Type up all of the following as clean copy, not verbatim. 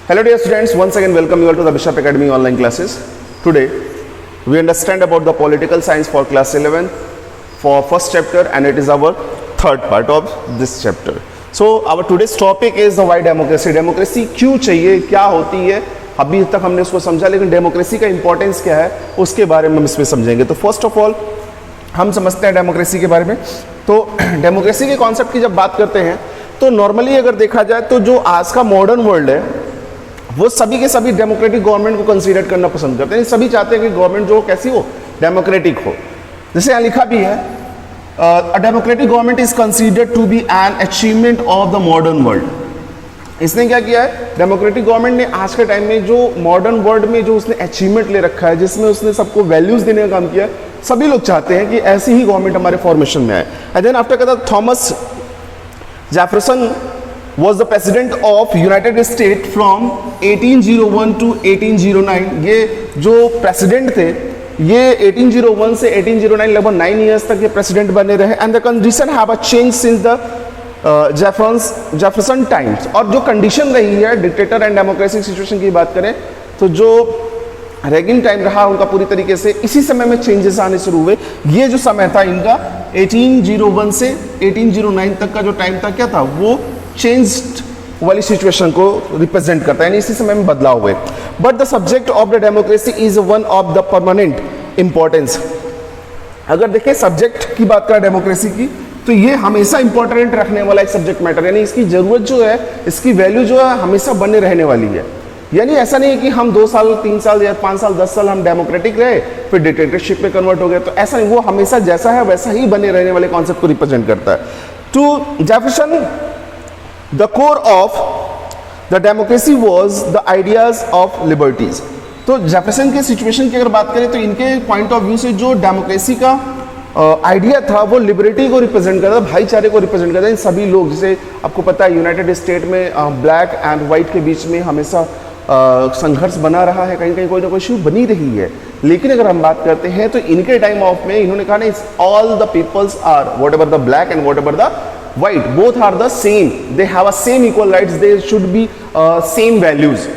Hello dear students, once again welcome you all to the Bishop Academy online classes. Today we understand about the political science for class 11 for first chapter and it is our third part of this chapter. So our today's topic is the why democracy. Democracy क्यों चाहिए, क्या होती है, अभी तक हमने उसको समझा लेकिन डेमोक्रेसी का इंपॉर्टेंस क्या है उसके बारे में हम इसमें समझेंगे. तो फर्स्ट ऑफ ऑल हम समझते हैं डेमोक्रेसी के बारे में. तो डेमोक्रेसी के कॉन्सेप्ट की जब बात करते हैं तो नॉर्मली अगर देखा जाए तो जो आज का मॉडर्न वर्ल्ड है वो सभी के सभी डेमोक्रेटिक गवर्नमेंट को कंसीडर करना पसंद करते हैं. सभी चाहते हैं कि गवर्नमेंट जो कैसी हो, डेमोक्रेटिक हो. जैसे यहाँ लिखा भी है, a democratic government is considered to be an achievement of the modern world. इसने क्या किया है, डेमोक्रेटिक गवर्नमेंट ने आज के टाइम में जो मॉडर्न वर्ल्ड में जो उसने अचीवमेंट ले रखा है, जिसमें उसने सबको वैल्यूज देने का काम किया, सभी लोग चाहते हैं कि ऐसी ही गवर्नमेंट हमारे फॉर्मेशन में आए. एंड देन आफ्टर कहता Thomas Jefferson was the president of United States from 1801 to 1809. ये जो प्रेसिडेंट थे ये 1801 से 1809 लगभग 9 इयर्स तक ये प्रेसिडेंट बने रहे. And the condition have a change since the Jefferson times. और जो कंडीशन रही है डिक्टेटर एंड डेमोक्रेसी सिचुएशन की बात करें तो जो रेगिन टाइम रहा उनका पूरी तरीके से इसी समय में चेंजेस आने शुरू हुए. ये जो समय था इनका 1801 से 1809 तक का जो टाइम था, क्या था, वो चेंज्ड वाली सिचुएशन को रिप्रेजेंट करता है, यानी इसी समय में बदलाव हुए. But the subject of the democracy is one of the permanent importance. अगर देखें सब्जेक्ट की बात करें डेमोक्रेसी की तो ये हमेशा इंपॉर्टेंट रखने वाला एक सब्जेक्ट मैटर, यानी इसकी जरूरत जो है, इसकी वैल्यू जो है हमेशा बने रहने वाली है. यानी ऐसा नहीं है कि हम 2 साल 3 साल या 5 साल 10 साल हम डेमोक्रेटिक रहे फिर डिक्टेटरशिप में कन्वर्ट हो गए, तो ऐसा नहीं. वो हमेशा जैसा है वैसा ही बने रहने वाले कॉन्सेप्ट को रिप्रेजेंट करता है. To Jefferson the core of the democracy was the ideas of liberties. तो जेफरसन के सिचुएशन की अगर बात करें तो इनके पॉइंट ऑफ व्यू से जो डेमोक्रेसी का आइडिया था वो लिबर्टी को रिप्रेजेंट करता है, भाईचारे को रिप्रेजेंट करता है. इन सभी लोग, जैसे आपको पता है यूनाइटेड स्टेट में ब्लैक एंड वाइट के बीच में हमेशा संघर्ष बना रहा है, कहीं कहीं कोई ना कोई इशू बनी रही है. लेकिन अगर हम बात करते हैं तो इनके टाइम ऑफ में इन्होंने कहा नहीं, all the peoples are whatever the black and whatever the white, both are the same, they have a same equal rights, they should be same values.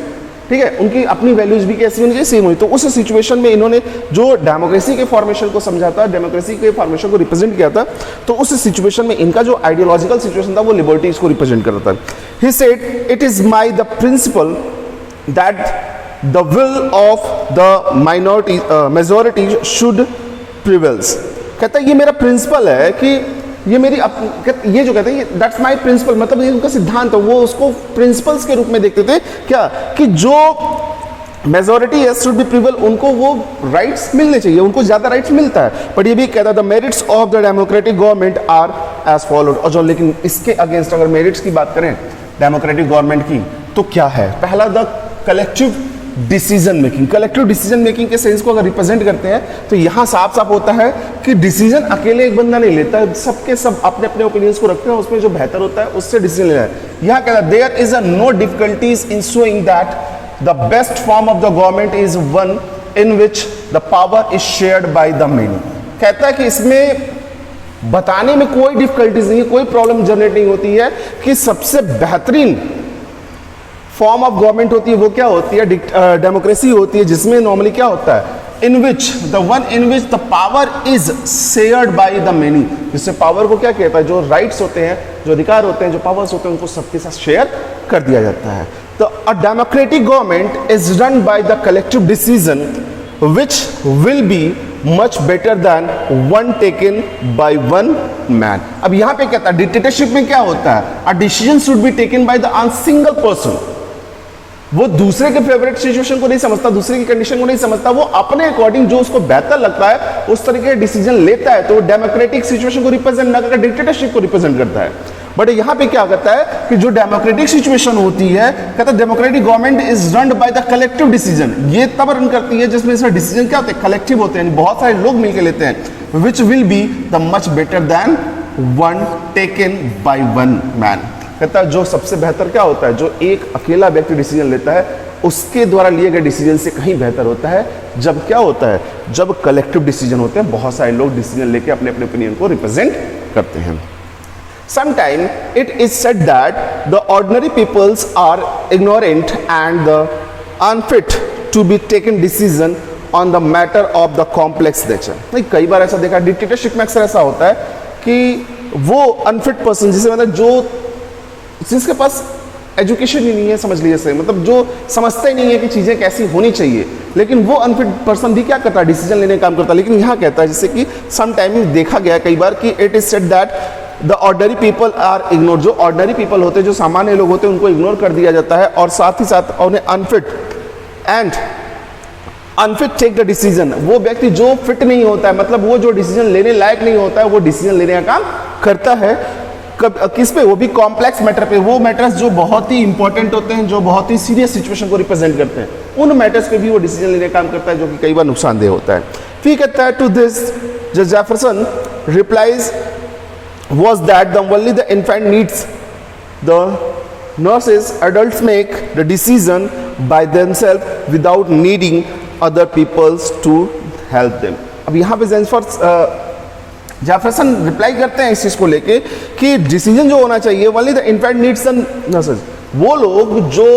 ठीक है, उनकी अपनी वैल्यूज भी कैसी होनी चाहिए, सेम हुई. तो उस सिचुएशन में इन्होंने जो डेमोक्रेसी के फॉर्मेशन को समझा था, डेमोक्रेसी के फॉर्मेशन को रिप्रेजेंट किया था, तो उस सिचुएशन में इनका जो आइडियोलॉजिकल सिचुएशन था वो लिबर्टीज को रिप्रेजेंट करता था. He said it is my the principal that the will of the minority majority should prevails. कहता है ये मेरा प्रिंसिपल है कि ये मेरी ये जो कहते हैं दैट्स माय प्रिंसिपल, मतलब ये उनका सिद्धांत है. वो उसको प्रिंसिपल्स के रूप में देखते थे, क्या कि जो मेजॉरिटी है शुड बी प्रिवेल, उनको वो राइट्स मिलने चाहिए, उनको ज्यादा राइट्स मिलता है. बट ये भी कहता है the merits of the democratic government are as followed. और जो लेकिन इसके अगेंस्ट अगर मेरिट्स की बात करें डेमोक्रेटिक गवर्नमेंट की तो क्या है, पहला the collective decision making. Collective decision making के सेंस को अगर रिप्रेजेंट करते हैं तो यहां साफ साफ होता है कि डिसीजन अकेले एक बंदा नहीं लेता है, सबके सब अपने अपने ओपिनियंस को रखते हैं, उसमें जो बेहतर होता है उससे डिसीजन लेना है. यहां कहता है there is a no difficulties in showing that the best form of the government is one in which the power is shared by the many. कहता है कि इसमें बताने में कोई डिफिकल्टीज नहीं है, कोई प्रॉब्लम जनरेट नहीं होती है कि सबसे बेहतरीन फॉर्म ऑफ गवर्नमेंट होती है वो क्या होती है, डेमोक्रेसी होती है, जिसमें नॉर्मली क्या होता है, in which the power is shared by the many. जिससे पावर को क्या कहता है, जो राइट्स होते हैं, जो अधिकार होते हैं, जो पावर्स होते हैं, उनको सबके साथ शेयर कर दिया जाता है. तो अ democratic government is run by the collective decision which will be much better than one taken by one man. अब यहां पे कहता है डिक्टेटरशिप में क्या होता है, a decision should be taken by the single person. वो दूसरे के फेवरेट सिचुएशन को नहीं समझता, दूसरे की कंडीशन को नहीं समझता, वो अपने अकॉर्डिंग जो उसको बेहतर लगता है उस तरीके का डिसीजन लेता है. तो वो डेमोक्रेटिक सिचुएशन को रिप्रेजेंट ना करके डिक्टेटरशिप को रिप्रेजेंट करता है. बट यहाँ पे क्या कहता है कि जो डेमोक्रेटिक सिचुएशन होती है, कहता है democratic government is run by the collective decision. ये तब रन करती है जिसमें इसमें डिसीजन क्या होते हैं, कलेक्टिव होते हैं, बहुत सारे लोग मिलकर लेते हैं, which will be the much better than one taken by one man. कहता है जो सबसे बेहतर क्या होता है, जो एक अकेला व्यक्ति डिसीजन लेता है उसके द्वारा लिए गए डिसीजन से कहीं बेहतर होता है. जब क्या होता है, जब कलेक्टिव डिसीजन होते हैं, बहुत सारे लोग डिसीजन लेके अपने अपने ओपिनियन को रिप्रेजेंट करते हैं. Sometimes it is said that the ordinary peoples are ignorant and the unfit to be taken decision on the matter of the complex nature. नहीं, कई बार ऐसा देखा डिक्टेटरशिप में अक्सर ऐसा होता है कि वो अनफिट पर्सन, जिसे मतलब जिसके पास एजुकेशन ही नहीं है, समझ लीजिए से मतलब जो समझता ही नहीं है कि चीज़ें कैसी होनी चाहिए, लेकिन वो अनफिट पर्सन भी क्या करता है, डिसीजन लेने का काम करता है। लेकिन यहाँ कहता है जैसे कि सम टाइम देखा गया कई बार कि it is said that the ordinary people are ignore, जो ऑर्डनरी पीपल होते हैं, जो सामान्य लोग होते हैं, उनको इग्नोर कर दिया जाता है और साथ ही साथ उन्हें अनफिट टेक द डिसीजन, वो व्यक्ति जो फिट नहीं होता है, मतलब वो जो डिसीजन लेने लायक नहीं होता है, वो डिसीजन लेने का काम करता है। किस पे? वो भी कॉम्प्लेक्स मैटर पे, वो मैटर्स जो बहुत ही इंपॉर्टेंट होते हैं, जो बहुत ही सीरियस सिचुएशन को रिप्रेजेंट करते हैं, उन मैटर्स पे भी वो डिसीजन लेने का काम करता है, जो कि कई बार नुकसानदेह होता है। फिर कहता है टू दिस जज Jefferson replies was that the only the infant needs the nurses, adults make the decision by themselves without needing other peoples to help them। अब यहाँ पे जेफरसन रिप्लाई करते हैं इस चीज को लेके कि डिसीजन जो होना चाहिए only the infant needs the nurses, वो लोग जो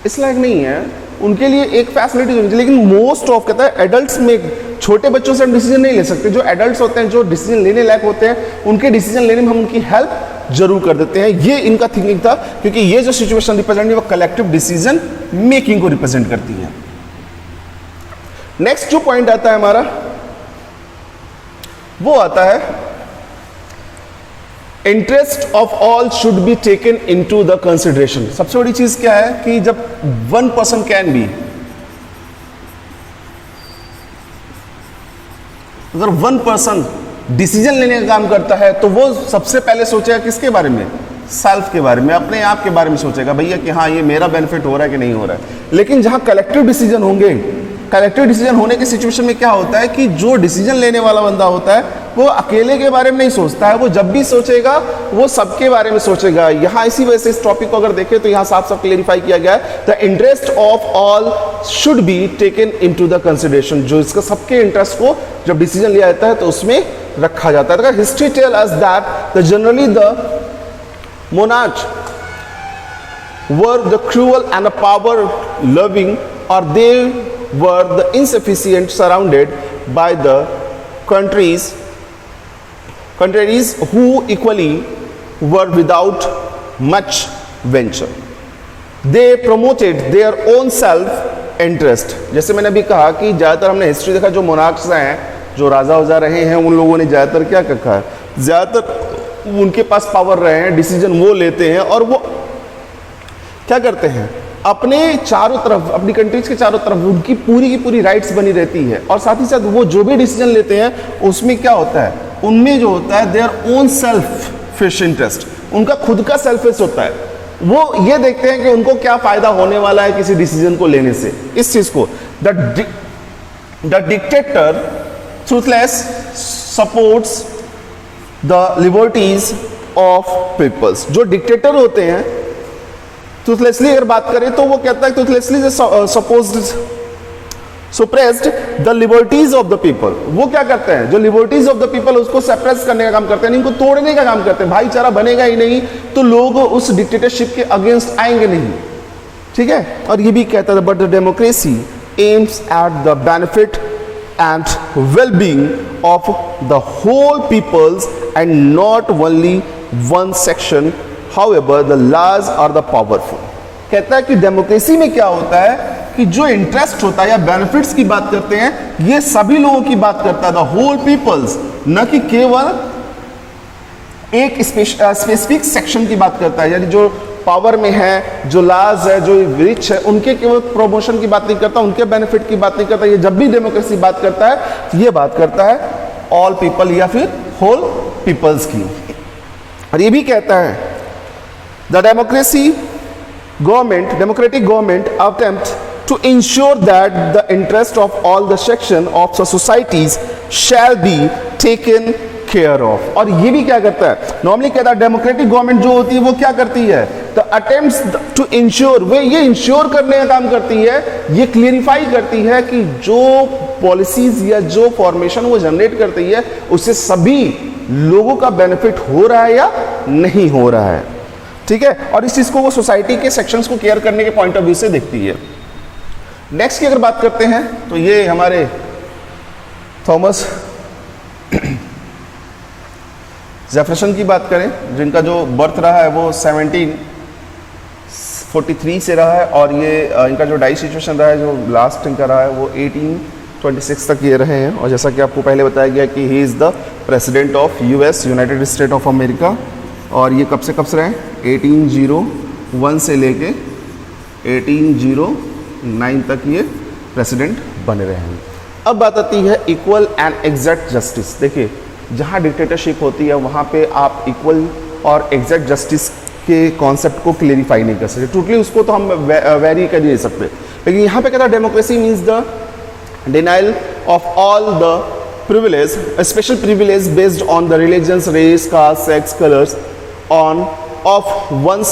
इस लायक नहीं है उनके लिए एक फैसिलिटी होनी चाहिए, लेकिन मोस्ट ऑफ कहता है एडल्ट्स में, छोटे बच्चों से हम डिसीजन नहीं ले सकते, जो एडल्ट्स होते हैं, जो डिसीजन लेने लायक होते हैं, उनके डिसीजन लेने में हम उनकी हेल्प जरूर कर देते हैं। ये इनका थिंकिंग था, क्योंकि ये जो सिचुएशन रिप्रेजेंट वो कलेक्टिव डिसीजन मेकिंग को रिप्रेजेंट करती है। नेक्स्ट जो पॉइंट आता है हमारा, वो आता है interest of all should be taken into the consideration. सबसे बड़ी चीज क्या है कि जब वन पर्सन कैन बी, अगर वन पर्सन डिसीजन लेने का काम करता है तो वो सबसे पहले सोचेगा किसके बारे में? सेल्फ के बारे में, अपने आप के बारे में सोचेगा, भैया कि हाँ ये मेरा बेनिफिट हो रहा है कि नहीं हो रहा है। लेकिन जहां कलेक्टिव डिसीजन होंगे, कलेक्टिव डिसीजन होने की सिचुएशन में क्या होता है कि जो डिसीजन लेने वाला बंदा होता है वो अकेले के बारे में नहीं सोचता है, वो जब भी सोचेगा वो सबके बारे में सोचेगा। यहाँ इसी वजह से इस टॉपिक को अगर देखें तो यहाँ साफ साफ क्लेरिफाई किया गया है, the interest of all should be taken into the consideration, जो इसका सबके इंटरेस्ट को जब डिसीजन लिया जाता है तो उसमें रखा जाता है। History tell us that generally the monarchs were the cruel and the power loving, or they were the insufficient, surrounded by the countries who equally were without much venture. They promoted their own self interest। जैसे मैंने अभी कहा कि ज़्यादातर हमने history देखा, जो monarchs हैं, जो राजा वजा रहे हैं, उन लोगों ने ज़्यादातर क्या कहा है, ज़्यादातर उनके पास पावर रहे हैं, डिसीजन वो लेते हैं और वो क्या करते हैं, अपने चारों तरफ, अपनी कंट्रीज के चारों तरफ उनकी पूरी की पूरी राइट्स बनी रहती है। और साथ ही साथ वो जो भी डिसीजन लेते हैं उसमें क्या होता है, उनमें जो होता है देयर ओन सेल्फिश इंटरेस्ट, उनका खुद का सेल्फिश होता है। वो ये देखते हैं कि उनको क्या फायदा होने वाला है किसी डिसीजन को लेने से। इस चीज को the dictator truthless supports the liberties of peoples. जो डिक्टेटर होते हैं, ट्रूथलेसली अगर बात करें तो वो कहता है truthlessly suppressed the liberties of the people. वो क्या करते हैं, जो लिबर्टीज ऑफ द पीपल उसको सप्रेस करने का काम करते हैं, इनको तोड़ने का काम करते हैं। भाईचारा बनेगा ही नहीं तो लोग उस डिक्टेटरशिप के अगेंस्ट आएंगे नहीं, ठीक है। और ये भी कहता है but the democracy aims at the benefit and well-being of the whole peoples and not only one section, however the laws are the powerful। कहता है कि डेमोक्रेसी में क्या होता है कि जो इंटरेस्ट होता है या बेनिफिट्स की बात करते हैं, ये सभी लोगों की बात करता है, द होल पीपल्स, न कि केवल एक स्पेसिफिक सेक्शन की बात करता है। यानी जो पावर में है, जो लाज है, जो रिच है, उनके केवल प्रमोशन की बात नहीं करता, उनके बेनिफिट की बात नहीं करता। ये जब भी डेमोक्रेसी बात करता है तो ये बात करता है ऑल पीपल या फिर होल पीपल्स की। और ये भी कहता है the democratic government attempt to ensure that the interest of all the section of societies shall be taken care of. और ये भी क्या करता है, नॉर्मली कहता है डेमोक्रेटिक गवर्नमेंट जो होती है वो क्या करती है, द अटेम्प्ट्स टू इंश्योर, वे ये इंश्योर करने का काम करती है, ये क्लियरिफाई करती है कि जो पॉलिसीज या जो फॉर्मेशन वो जनरेट करती है उससे सभी लोगों का बेनिफिट हो रहा है या नहीं हो रहा है, ठीक है। और इस चीज को वो सोसाइटी के सेक्शंस को केयर करने के पॉइंट ऑफ व्यू से देखती है। नेक्स्ट की अगर बात करते हैं तो ये हमारे थॉमस जेफरसन की बात करें, जिनका जो बर्थ रहा है वो 1743 से रहा है, और ये इनका जो डाई सिचुएशन रहा है, जो लास्ट इनका रहा है वो 1826 तक ये रहे हैं। और जैसा कि आपको पहले बताया गया कि he is the president of US, United state of America, और ये कब से कब से रहे, 1801 से लेके 1809 तक ये प्रेसिडेंट बने रहे हैं। अब बात आती है इक्वल एंड एग्जैक्ट जस्टिस। देखिए, जहाँ डिक्टेटरशिप होती है वहाँ पे आप इक्वल और एग्जैक्ट जस्टिस के कॉन्सेप्ट को क्लेरिफाई नहीं कर सकते, टोटली उसको तो हम वेरी कर नहीं सकते। लेकिन यहाँ पे कहता है democracy means the denial of all the privilege, special privilege based on the religions, race, caste, sex, colours on of one's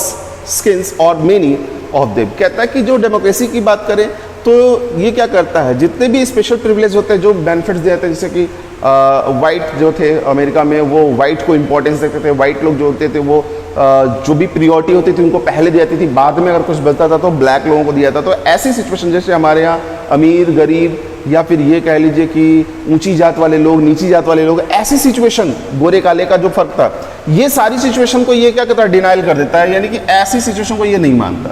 skins और मेनी ऑफ देम। कहता है कि जो डेमोक्रेसी की बात करें तो ये क्या करता है, जितने भी स्पेशल प्रिविलेज होते हैं, जो बेनिफिट्स देते हैं, जैसे कि वाइट जो थे अमेरिका में वो वाइट को इंपॉर्टेंस देते थे, वाइट लोग जो होते थे वो जो भी प्रियोरिटी होती थी उनको पहले दी जाती थी, बाद में अगर कुछ बचता था तो ब्लैक लोगों को दिया था। तो ऐसी सिचुएशन जैसे हमारे यहाँ अमीर गरीब या फिर ये कह लीजिए कि ऊंची जात वाले लोग नीची जात वाले लोग, ऐसी सिचुएशन गोरे काले का जो फर्क था, ये सारी सिचुएशन को ये क्या कहता है, डिनाइल कर देता है, यानी कि ऐसी सिचुएशन को ये नहीं मानता,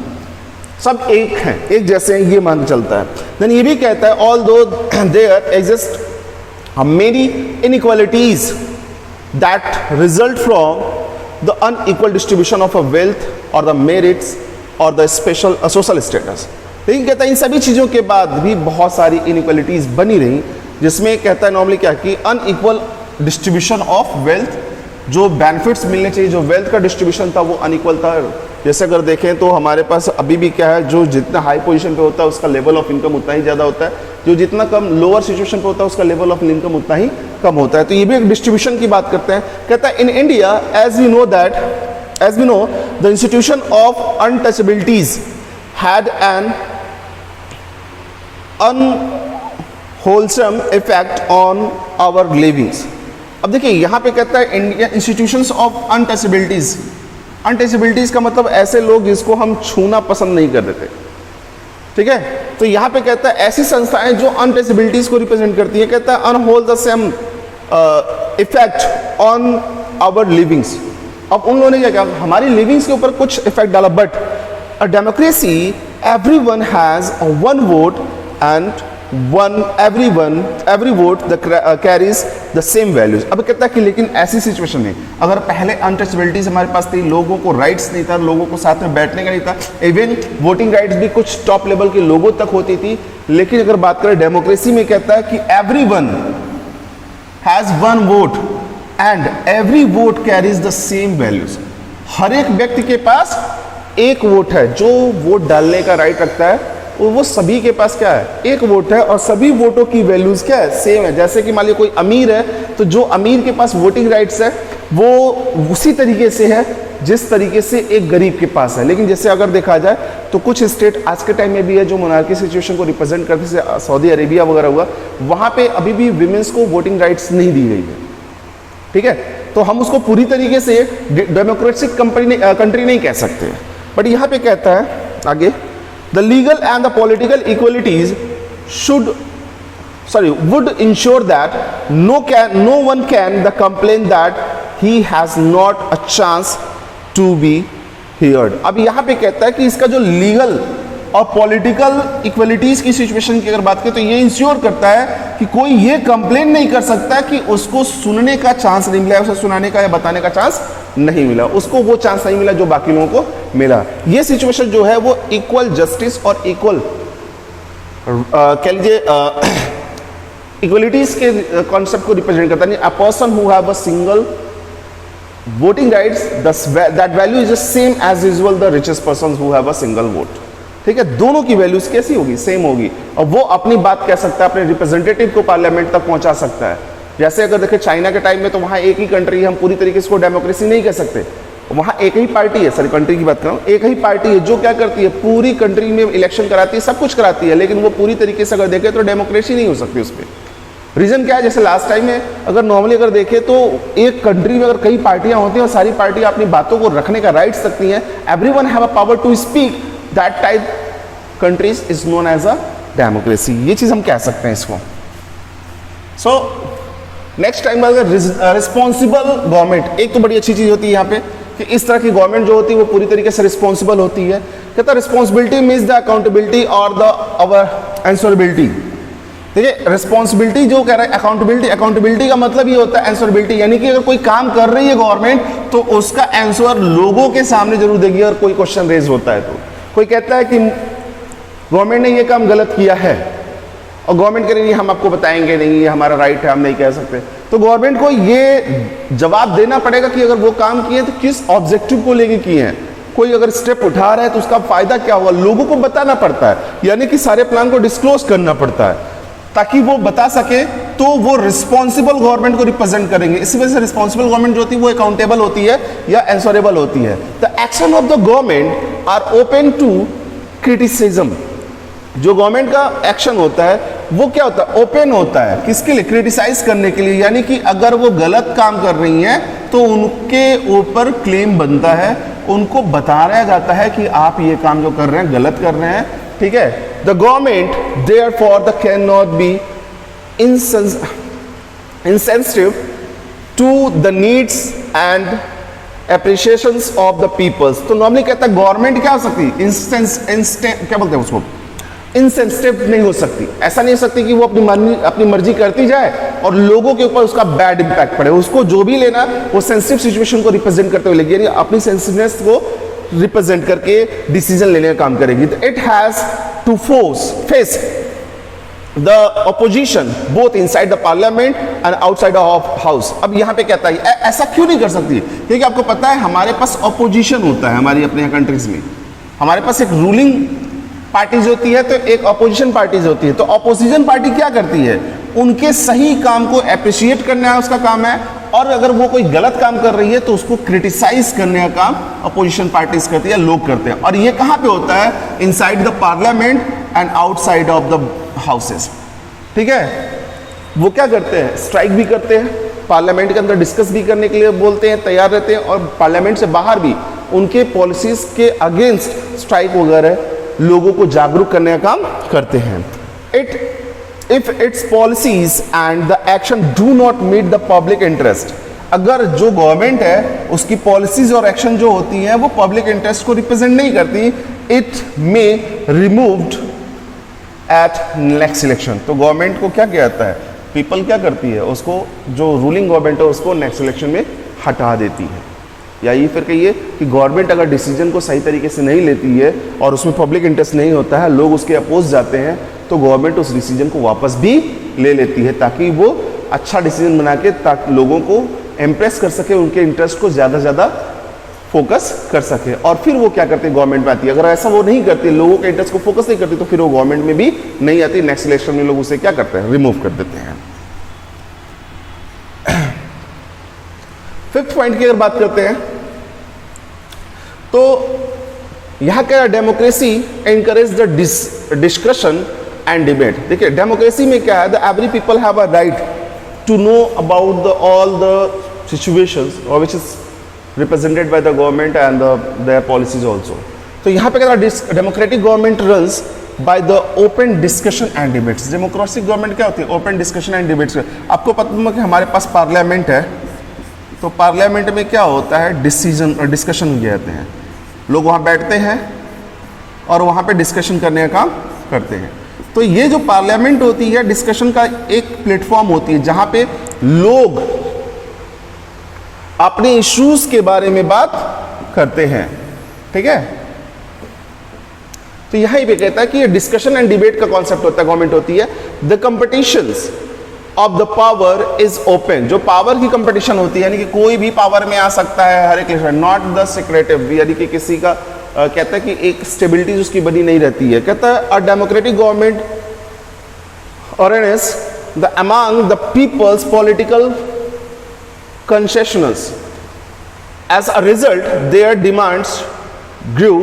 सब एक हैं, एक जैसे हैं, ये मान चलता है। देन ये भी कहता है although there exist many inequalities that result from the unequal distribution of a wealth और द मेरिट्स और द स्पेशल सोशल स्टेटस। लेकिन कहता है इन सभी चीज़ों के बाद भी बहुत सारी इनइक्वालिटीज बनी रही, जिसमें कहता है नॉर्मली क्या कि अनइक्वल डिस्ट्रीब्यूशन ऑफ वेल्थ, जो बेनिफिट्स मिलने चाहिए, जो वेल्थ का डिस्ट्रीब्यूशन था वो अनइक्वल था। जैसे अगर देखें तो हमारे पास अभी भी क्या है, जो जितना हाई पोजीशन पे होता है उसका लेवल ऑफ इनकम उतना ही ज़्यादा होता है, जो जितना कम लोअर सिचुएशन पे होता है उसका लेवल ऑफ इनकम उतना ही कम होता है। तो ये भी एक डिस्ट्रीब्यूशन की बात करते हैं। कहता है in India as we know the institution of untouchabilities had an unwholesome effect on our livings. अब देखिए यहाँ पे कहता है India institutions of untouchabilities. Untouchabilities का मतलब ऐसे लोग जिसको हम छूना पसंद नहीं करते थे, ठीक है। तो यहाँ पे कहता है ऐसी संस्थाएं जो अनटचेबिलिटीज को रिप्रेजेंट करती है, कहता है unwhole the same effect on our livings. अब उन लोगों ने क्या किया, हमारी लिविंग्स के ऊपर कुछ इफेक्ट डाला। But a democracy everyone has one vote and every vote carries the same values। अब कहता है कि लेकिन ऐसी सिचुएशन में अगर पहले अनटचेबिलिटीज हमारे पास थी, लोगों को राइट्स नहीं था, लोगों को साथ में बैठने का नहीं था, इवन वोटिंग राइट्स भी कुछ टॉप लेवल के लोगों तक होती थी। लेकिन अगर बात करें डेमोक्रेसी में, कहता है कि everyone has one vote and every vote carries the same values. हर एक व्यक्ति के पास एक वोट है, जो वोट डालने का राइट रखता है वो सभी के पास क्या है, एक वोट है, और सभी वोटों की वैल्यूज क्या है, सेम है। जैसे कि मान लीजिए कोई अमीर है तो जो अमीर के पास वोटिंग राइट्स है वो उसी तरीके से है जिस तरीके से एक गरीब के पास है। लेकिन जैसे अगर देखा जाए तो कुछ स्टेट आज के टाइम में भी है जो मोनार्की सिचुएशन को रिप्रेजेंट करते, जैसे सऊदी अरेबिया वगैरह हुआ, वहाँ पे अभी भी विमेंस को वोटिंग राइट्स नहीं दी गई है, ठीक है। तो हम उसको पूरी तरीके से डेमोक्रेटिक कंट्री नहीं कह सकते। बट यहाँ पे कहता है आगे, the legal and the political equalities would ensure that no one can complain that he has not a chance to be heard। अब यहाँ पे कहता है कि इसका जो लीगल और पॉलिटिकल इक्वलिटीज की सिचुएशन की अगर बात करें तो ये इंश्योर करता है कि कोई ये कंप्लेन नहीं कर सकता कि उसको सुनने का चांस नहीं मिला, उसे सुनाने का या बताने का चांस नहीं मिला, उसको वो चांस नहीं मिला जो बाकी लोगों को मिला। ये सिचुएशन जो है वो इक्वल जस्टिस और इक्वल कह लीजिए इक्वलिटीज के कॉन्सेप्ट को रिप्रेजेंट करता है। A person who have a single voting rights that value is the same as usual the richest person who have a single vote, ठीक है। दोनों की वैल्यूज कैसी होगी, सेम होगी, और वो अपनी बात कह सकता है, अपने रिप्रेजेंटेटिव को पार्लियामेंट तक पहुंचा सकता है। जैसे अगर देखें चाइना के टाइम में तो वहाँ एक ही कंट्री है, हम पूरी तरीके से डेमोक्रेसी नहीं कह सकते, वहाँ एक ही पार्टी है, सॉरी कंट्री की बात कर रहा हूँ, एक ही पार्टी है जो क्या करती है, पूरी कंट्री में इलेक्शन कराती है, सब कुछ कराती है, लेकिन वो पूरी तरीके से अगर देखें तो डेमोक्रेसी नहीं हो सकती उस पर, रीजन क्या है, जैसे लास्ट टाइम में अगर नॉर्मली अगर देखें तो एक कंट्री में अगर कई पार्टियां होती हैं और सारी पार्टियां अपनी बातों को रखने का राइट्स रखती हैं, everyone have a power to speak, that type countries is known as a democracy. ये चीज हम कह सकते हैं इसको। सो नेक्स्ट टाइम अगर रिस्पॉन्सिबल गवर्नमेंट, एक तो बड़ी अच्छी चीज होती है यहाँ पे कि इस तरह की गवर्नमेंट जो होती है वो पूरी तरीके से रिस्पॉन्सिबल होती है। कहता है रिस्पॉन्सिबिलिटी मीन्स द अकाउंटेबिलिटी और द अवर आंसरेबिलिटी। देखिए रिस्पॉन्सिबिलिटी जो कह रहा है, अकाउंटेबिलिटी का मतलब ये होता है आंसरेबिलिटी, यानी कि अगर कोई काम कर रही है गवर्नमेंट तो उसका आंसर लोगों के सामने जरूर देगी अगर कोई क्वेश्चन रेज होता है। तो कोई कहता है कि गवर्नमेंट ने ये काम गलत किया है और गवर्नमेंट कह रही है हम आपको बताएंगे नहीं, ये हमारा राइट है, हम नहीं कह सकते, तो गवर्नमेंट को ये जवाब देना पड़ेगा कि अगर वो काम किए तो किस ऑब्जेक्टिव को लेके किए हैं। कोई अगर स्टेप उठा रहा है तो उसका फायदा क्या हुआ, लोगों को बताना पड़ता है, यानी कि सारे प्लान को डिस्क्लोज करना पड़ता है ताकि वो बता सके, तो वो रिस्पॉन्सिबल गवर्नमेंट को रिप्रेजेंट करेंगे। इसी वजह से रिस्पॉन्सिबल गवर्नमेंट जो होती है वो अकाउंटेबल होती है या आंसरेबल होती है। The action of the government are open to criticism. जो गवर्नमेंट का एक्शन होता है वो क्या होता है, ओपन होता है, किसके लिए, क्रिटिसाइज करने के लिए, यानी कि अगर वो गलत काम कर रही हैं तो उनके ऊपर क्लेम बनता है, उनको बताया जाता है कि आप ये काम जो कर रहे हैं गलत कर रहे हैं, ठीक है। The government therefore the can not be insensitive to the needs and appreciations of the peoples। तो नॉर्मली कहता है गवर्नमेंट क्या हो सकती है, क्या बोलते हैं उसको, इनसेंसिटिव नहीं हो सकती। ऐसा नहीं हो सकती कि वो अपनी मर्जी करती जाए और लोगों के ऊपर उसका बैड इंपैक्ट पड़े। उसको जो भी लेना वो सेंसिटिव सिचुएशन को रिप्रेजेंट करते हुए लेगी, यानी अपनी सेंसिटिवनेस को रिप्रेजेंट करके डिसीजन लेने का काम करेगी। तो it has to face the opposition both inside the parliament and outside of house. अब यहाँ पे कहता है ऐसा क्यों नहीं कर सकती, क्योंकि आपको पता है हमारे पास ऑपोजिशन होता है हमारी अपने कंट्रीज में, हमारे पास एक रूलिंग पार्टीज होती है तो एक अपोजिशन पार्टीज होती है। तो अपोजिशन पार्टी क्या करती है, उनके सही काम को अप्रिशिएट करना उसका काम है, और अगर वो कोई गलत काम कर रही है तो उसको क्रिटिसाइज करने का काम अपोजिशन पार्टीज करती है, लोग करते हैं। और ये कहाँ पे होता है, inside the parliament and outside of the houses, ठीक है। वो क्या करते हैं, स्ट्राइक भी करते हैं, पार्लियामेंट के अंदर डिस्कस भी करने के लिए बोलते हैं, तैयार रहते हैं, और पार्लियामेंट से बाहर भी उनके पॉलिसीज के अगेंस्ट स्ट्राइक वगैरह लोगों को जागरूक करने का काम करते हैं। If its policies and the action do not meet the public interest, अगर जो गवर्नमेंट है उसकी पॉलिसीज और एक्शन जो होती हैं वो पब्लिक इंटरेस्ट को रिप्रेजेंट नहीं करती, it may removed at next election. तो गवर्नमेंट को क्या किया जाता है, पीपल क्या करती है, उसको जो रूलिंग गवर्नमेंट है उसको नेक्स्ट इलेक्शन में हटा देती है। या ये फिर कहिए कि गवर्नमेंट अगर डिसीजन को सही तरीके से नहीं लेती है और उसमें पब्लिक इंटरेस्ट नहीं होता है, लोग उसके अपोज जाते हैं, तो गवर्नमेंट उस डिसीजन को वापस भी ले लेती है ताकि वो अच्छा डिसीजन बना के ताकि लोगों को इम्प्रेस कर सके, उनके इंटरेस्ट को ज़्यादा ज़्यादा फोकस कर सके। और फिर वो क्या करते हैं, गवर्नमेंट में आती है। अगर ऐसा वो नहीं करती, लोगों के इंटरेस्ट को फोकस नहीं करती, तो फिर वो गवर्नमेंट में भी नहीं आती, नेक्स्ट इलेक्शन में लोग उसे क्या करते हैं, रिमूव कर देते हैं। फिफ्थ पॉइंट की अगर बात करते हैं तो यहां क्या, democracy encourage the discussion and debate. देखिए डेमोक्रेसी में क्या है, the every people have a right to know about the all the situations और which is represented by the government and their policies also। तो यहाँ पे क्या, democratic government runs by the open discussion and debates। Democratic government क्या होती है, open discussion and debates. आपको पता है कि हमारे पास पार्लियामेंट है, तो पार्लियामेंट में क्या होता है, डिसीजन और डिस्कशन किए जाते हैं, लोग वहाँ बैठते हैं और वहाँ पे डिस्कशन करने का काम करते हैं। तो ये जो पार्लियामेंट होती है डिस्कशन का एक प्लेटफॉर्म होती है जहाँ पे लोग अपने इश्यूज के बारे में बात करते हैं, ठीक है। तो यहां पे कहता है कि ये डिस्कशन एंड डिबेट का कॉन्सेप्ट होता है, गवर्नमेंट होती है। The competitions of the power is open. जो पावर की कंपटीशन होती है, यानी कि कोई भी पावर में आ सकता है हर एक इलेक्शन, नॉट द सेक्रेटिव, यानी कि किसी का कहता है कि एक स्टेबिलिटी उसकी बनी नहीं रहती है। कहता है a democratic government organise the among the peoples political concessions। As a result, their demands grew।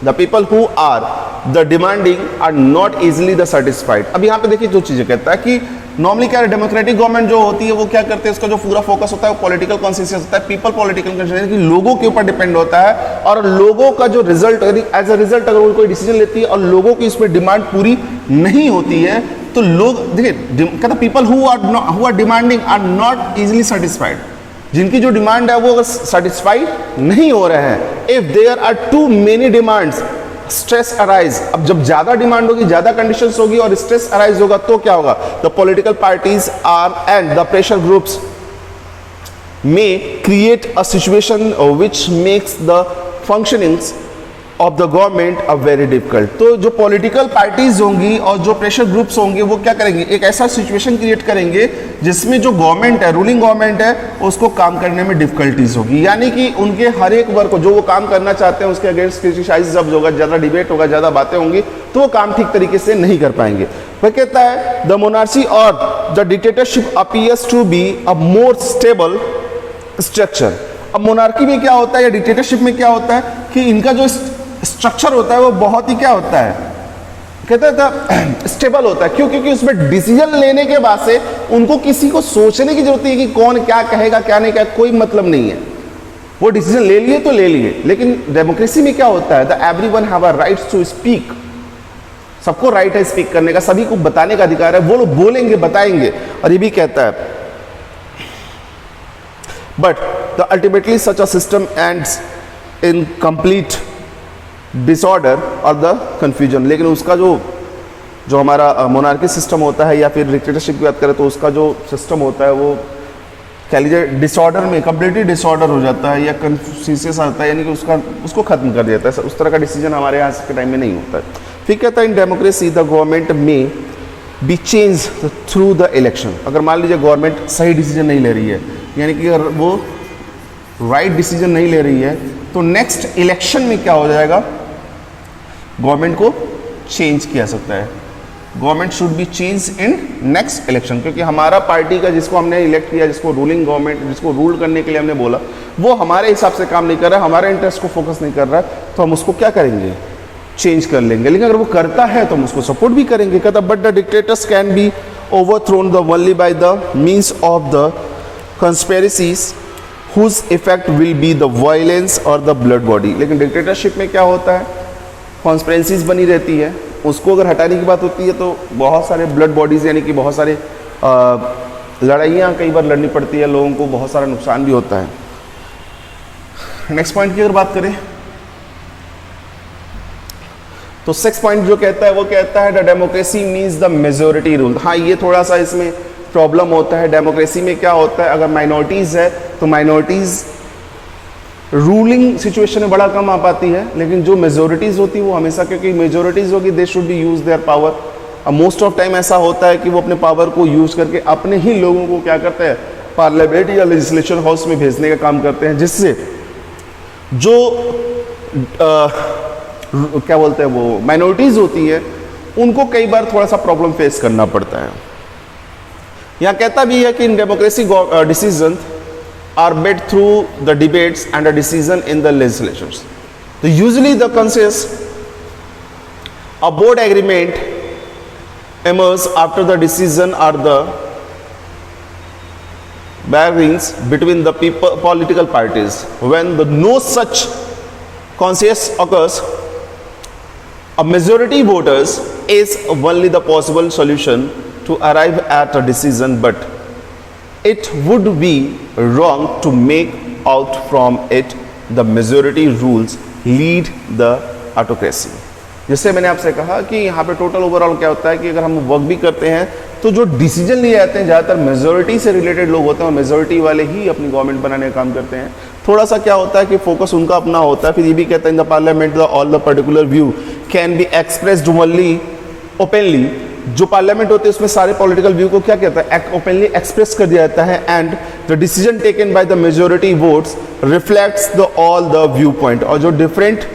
The people who are the demanding are not easily the satisfied। अब यहाँ पे देखिए जो चीजें कहता है कि नॉर्मली क्या है, डेमोक्रेटिक गवर्नमेंट जो होती है वो क्या करते हैं, उसका जो पूरा फोकस होता है वो पॉलिटिकल कॉन्सेंसस होता है, पीपल पॉलिटिकल कॉन्सेंसस कि लोगों के ऊपर डिपेंड होता है, और लोगों का जो रिजल्ट, एज अ रिजल्ट अगर वो कोई डिसीजन लेती है और लोगों की इसमें डिमांड पूरी नहीं होती है तो लोग देखिए कहते people who are demanding are not easily satisfied, जिनकी जो डिमांड है वो अगर सेटिस्फाइड नहीं हो रहे हैं, if there are too many demands stress arise, अब जब ज्यादा डिमांड होगी, ज्यादा कंडीशंस होगी और स्ट्रेस अराइज होगा तो क्या होगा, the political parties are and the pressure groups may create a situation which makes the functionings of the government a very difficult। तो जो पॉलिटिकल पार्टीज होंगी और जो प्रेशर ग्रुप्स होंगे वो क्या करेंगे, एक ऐसा सिचुएशन क्रिएट करेंगे जिसमें जो गवर्नमेंट है, रूलिंग गवर्नमेंट है, उसको काम करने में डिफिकल्टीज होगी, यानी कि उनके हर एक वर्ग को जो वो काम करना चाहते हैं उसके अगेंस्ट क्रिटिसाइज जब होगा, ज़्यादा डिबेट होगा, ज़्यादा बातें होंगी तो वो काम ठीक तरीके से नहीं कर पाएंगे। वह कहता है द मोनार्ची और the dictatorship appears to be a more stable structure. अब मोनार्की में क्या होता है या डिक्टेटरशिप में क्या होता है कि इनका जो स्ट्रक्चर होता है वो बहुत ही क्या होता है, कहता था स्टेबल होता है। क्यों? क्योंकि उसमें डिसीजन लेने के बाद से उनको किसी को सोचने की जरूरत है कि कौन क्या कहेगा क्या नहीं कहेगा, कोई मतलब नहीं है, वो डिसीजन ले लिए तो ले लिए। लेकिन डेमोक्रेसी में क्या होता है, the everyone have a right to speak, सबको राइट है स्पीक करने का, सभी को बताने का अधिकार है, वो लोग बोलेंगे बताएंगे। और ये भी कहता है but the ultimately such a system ends in complete disorder और द कंफ्यूजन। लेकिन उसका जो हमारा मोनार्की सिस्टम होता है या फिर डिक्टेटरशिप की बात करें तो उसका जो सिस्टम होता है वो कह लीजिए डिसऑर्डर में कंप्लीटली डिसऑर्डर हो जाता है या कंफ्यूजन आता है, यानी कि उसको खत्म कर देता है। उस तरह का डिसीजन हमारे यहाँ के टाइम में नहीं होता है। फिर कहता है इन डेमोक्रेसी द गवर्नमेंट में B change through the election. अगर मान लीजिए गवर्नमेंट सही डिसीजन नहीं ले रही है, यानी कि अगर वो राइट डिसीजन नहीं ले रही है तो नेक्स्ट इलेक्शन में क्या हो जाएगा, गवर्नमेंट को चेंज किया सकता है। Government should be change in next election, क्योंकि हमारा पार्टी का जिसको हमने इलेक्ट किया, जिसको रूलिंग गवर्नमेंट, जिसको रूल करने के लिए हमने बोला, वो हमारे हिसाब से काम नहीं कर रहा है, हमारे इंटरेस्ट को फोकस नहीं कर रहा है, तो हम उसको क्या करेंगे, चेंज कर लेंगे। लेकिन अगर वो करता है तो हम उसको सपोर्ट भी करेंगे। कहता but the dictators can be overthrown the only by the means of the conspiracies whose effect will be the violence or the blood body। लेकिन डिक्टेटरशिप में क्या होता है, कॉन्स्पिरेसीज बनी रहती है, उसको अगर हटाने की बात होती है तो बहुत सारे ब्लड बॉडीज यानी कि बहुत सारे लड़ाइयाँ कई बार लड़नी पड़ती है, लोगों को बहुत सारा नुकसान भी होता है। नेक्स्ट पॉइंट की अगर बात करें तो 6 पॉइंट जो कहता है वो कहता है the democracy means the majority rule. हाँ, ये थोड़ा सा इसमें प्रॉब्लम होता है। डेमोक्रेसी में क्या होता है, अगर माइनॉरिटीज़ है तो माइनॉरिटीज़ रूलिंग सिचुएशन में बड़ा कम आ पाती है, लेकिन जो मेजोरिटीज़ होती है वो हमेशा, क्योंकि मेजोरिटीज़ होगी they should be use their power. अब मोस्ट ऑफ टाइम ऐसा होता है कि वो अपने पावर को यूज करके अपने ही लोगों को क्या करते हैं, पार्लियामेंट या लेजिस्लेशन हाउस में भेजने का काम करते हैं, जिससे जो क्या बोलते हैं वो माइनॉरिटीज़ होती है उनको कई बार थोड़ा सा प्रॉब्लम फेस करना पड़ता है। यहाँ कहता भी है कि in democracy decision are made through the debates and a decision in the legislations. तो usually the consensus a broad agreement emerge after the decision or the bargains between the political parties. When no such consensus occurs, a majority voters is only the possible solution to arrive at a decision, but it would be wrong to make out from it the majority rules lead the autocracy। जैसे मैंने आपसे कहा कि यहाँ पे total overall क्या होता है कि अगर हम वर्क भी करते हैं तो जो डिसीजन लिए जाते हैं ज़्यादातर मेजोरिटी से रिलेटेड लोग होते हैं और मेजोरिटी वाले ही अपनी गवर्नमेंट बनाने का काम करते हैं। थोड़ा सा क्या होता है कि फोकस उनका अपना होता है। फिर ये भी कहता है in the parliament the all the particular view can be expressed only openly. जो पार्लियामेंट होते हैं उसमें सारे पॉलिटिकल व्यू को क्या कहता है, ओपनली एक्सप्रेस कर दिया जाता है। And the decision taken by the majority votes reflects the all the view point. और जो डिफरेंट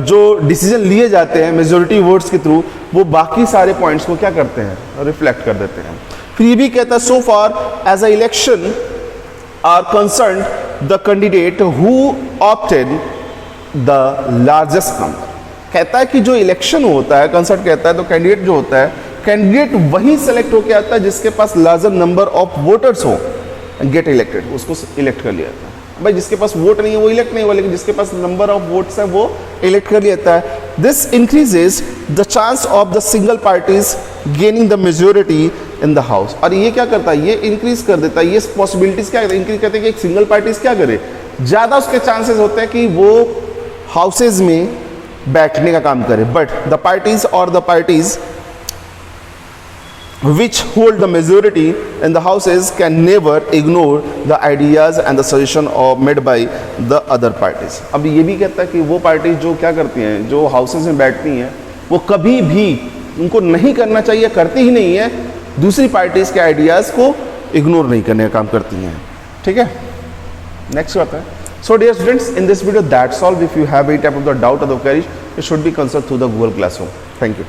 जो डिसीजन लिए जाते हैं मेजोरिटी वोट्स के थ्रू वो बाकी सारे पॉइंट्स को क्या करते हैं, रिफ्लेक्ट कर देते हैं। फिर ये भी कहता है so far as a election are concern the candidate who opted the largest number. कहता है कि जो इलेक्शन होता है, कंसर्न कहता है तो कैंडिडेट जो होता है, कैंडिडेट वही सेलेक्ट होकर आता है जिसके पास लार्जर नंबर ऑफ वोटर्स हो, गेट इलेक्टेड, उसको इलेक्ट कर लिया जाता है। भाई जिसके पास वोट नहीं है वो इलेक्ट नहीं हुआ, लेकिन जिसके पास नंबर ऑफ वोट्स है वो इलेक्ट कर लिया जाता है। This increases the chance of the single parties gaining the majority in the house. और ये क्या करता है, ये इंक्रीज कर देता है, ये पॉसिबिलिटीज क्या इंक्रीज करते हैं कि एक सिंगल पार्टीज क्या करे, ज़्यादा उसके चांसेस होते हैं कि वो हाउसेज में बैठने का काम करे। बट द पार्टीज और the parties which hold the majority in the houses can never ignore the ideas and the suggestion of made by the other parties। अब ये भी कहता है कि वो पार्टी जो क्या करती हैं, जो हाउसेज में बैठती हैं, वो कभी भी उनको नहीं करना चाहिए, करती ही नहीं है, दूसरी पार्टीज के आइडियाज़ को इग्नोर नहीं करने का काम करती हैं। ठीक है, नेक्स्ट बात है। So dear students, in this video that's all. If you have any type of the doubt or the queries, it should be consulted through the Google Classroom. Thank you.